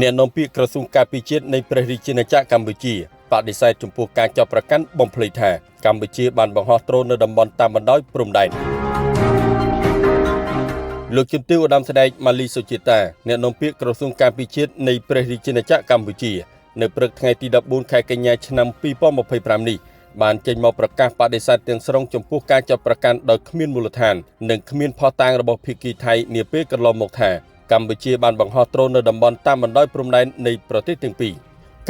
អ្នកនាំពាក្យក្រសួងការពារជាតិនៃព្រះរាជាណាចក្រកម្ពុជាបដិសេធចំពោះការចាប់ប្រកាន់បំភ្លឺថាកម្ពុជាបានបង្ហោះដ្រូននៅតំបន់តាមបណ្ដោយព្រំដែនលោកជំទាវឧត្តមស្ដេចម៉ាលីសុជាតាអ្នកនាំពាក្យក្រសួងការពារជាតិនៃព្រះរាជាណាចក្រកម្ពុជានៅព្រឹកថ្ងៃទី14ខែកញ្ញាឆ្នាំ2025នេះបានចេញមកប្រកាសបដិសេធទាំងស្រុងចំពោះការចាប់ប្រកាន់ដោយគ្មានមូលដ្ឋាននិងគ្មានភស្តុតាងរបស់ភាគីថៃនាពេលកន្លងមកថាកម្ពុជាបានបង្ហោះដ្រូននៅតំបន់តាមបណ្ដោយព្រំដែននៃប្រទេសទាំងពីរ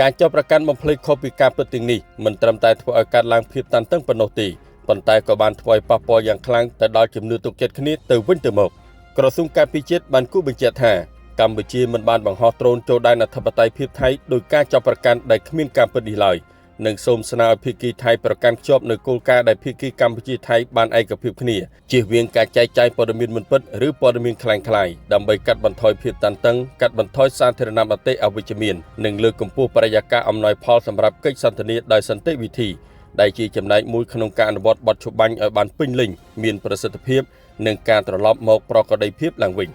ការចាប់ប្រកាន់បំភ្លឺខុសពីការពិតទាំងនេះមិនត្រឹមតែធ្វើឲ្យកើតឡើងភាពតានតឹងប៉ុណ្ណោះទេប៉ុន្តែក៏បានធ្វើឲ្យប៉ះពាល់យ៉ាងខ្លាំងទៅដល់ជំនឿទុកចិត្តគ្នាទៅវិញទៅមកក្រសួងការពារជាតិបានគូបញ្ជាក់ថាកម្ពុជាមិនបានបង្ហោះដ្រូនចូលដែនអធិបតេយ្យភាពថៃដោយការចាប់ប្រកាន់ដែលគ្មានការពិតនេះឡើយនិងសូមស្នើឲ្យភាគីថៃប្រកាន់ខ្ជាប់នូវគោលការណ៍ដែលភាគីកម្ពុជាថៃបានឯកភាពគ្នាជៀសវាងការចែកចាយព័ត៌មានមិនពិតឬព័ត៌មានคล้ายៗដើម្បីកាត់បន្ថយភាពតានតឹងកាត់បន្ថយសាធារណមតិអវិជ្ជមាននិងលើកកម្ពស់បរិយាកាសអំណោយផលសម្រាប់កិច្ចសន្ទនាដោយសន្តិវិធីដែលជាចំណែកមួយក្នុងការអនុវត្តបទច្បាញ់ឲ្យបានពេញលេញមានប្រសិទ្ធភាពនិងការត្រឡប់មកប្រក្រតីភាពឡើងវិញ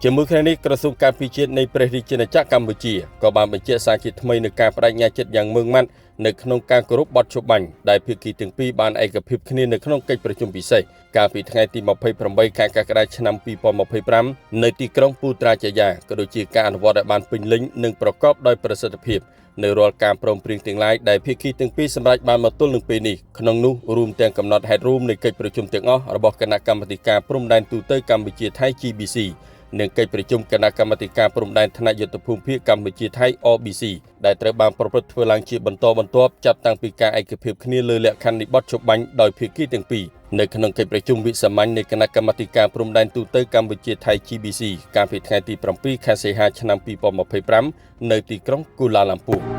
ជាមួយគ្នានេះក្រសួងការពារជាតិនៃព្រះរាជាណាចក្រកម្ពុជាក៏បានបញ្ជាក់សារជាថ្មីនូវការបដិញ្ញាចិត្តយ៉ាងម៉ឺងម៉ាត់នៅក្នុងការគោរពបទច្បាញ់ដែលភាគីទាំងពីរបានឯកភាពគ្នានៅក្នុងកិច្ចប្រជុំពិសេសកាលពីថ្ងៃទី28ខែកក្កដាឆ្នាំ2025នៅទីក្រុងពូត្រាចយាក៏ដូចជាការអនុវត្តឲ្យបានពេញលេញនិងប្រកបដោយប្រសិទ្ធភាពនៅរាល់ការព្រមព្រៀងទាំងឡាយដែលភាគីទាំងពីរសម្រេចបានមកទល់នឹងពេលនេះក្នុងនោះរួមទាំងកំណត់ហេតុរួមនៃកិច្ចប្រជុំទាំងអស់របស់គណៈកម្មាធិការព្រំដែនទូតកម្ពុជាថៃ GBC និងកិច្ចប្រជុំគណៈកម្មាធិការព្រំដែនថ្នាក់យុទ្ធភូមិភាគកម្ពុជាថៃ RBC ដែលត្រូវបានប្រព្រឹត្តធ្វើឡើងជាបន្តបន្ទាប់ចាប់តាំងពីការឯកភាពគ្នាលើលក្ខខណ្ឌនៃបទច្បាញ់ដោយភាគីទាំងពីរនៅក្នុងកិច្ចប្រជុំវិសាមញ្ញនៃគណៈកម្មាធិការព្រំដែនទូតកម្ពុជាថៃ GBC កាលពីថ្ងៃទី7ខែសីហាឆ្នាំ2025នៅទីក្រុងគូឡាឡាំពូរ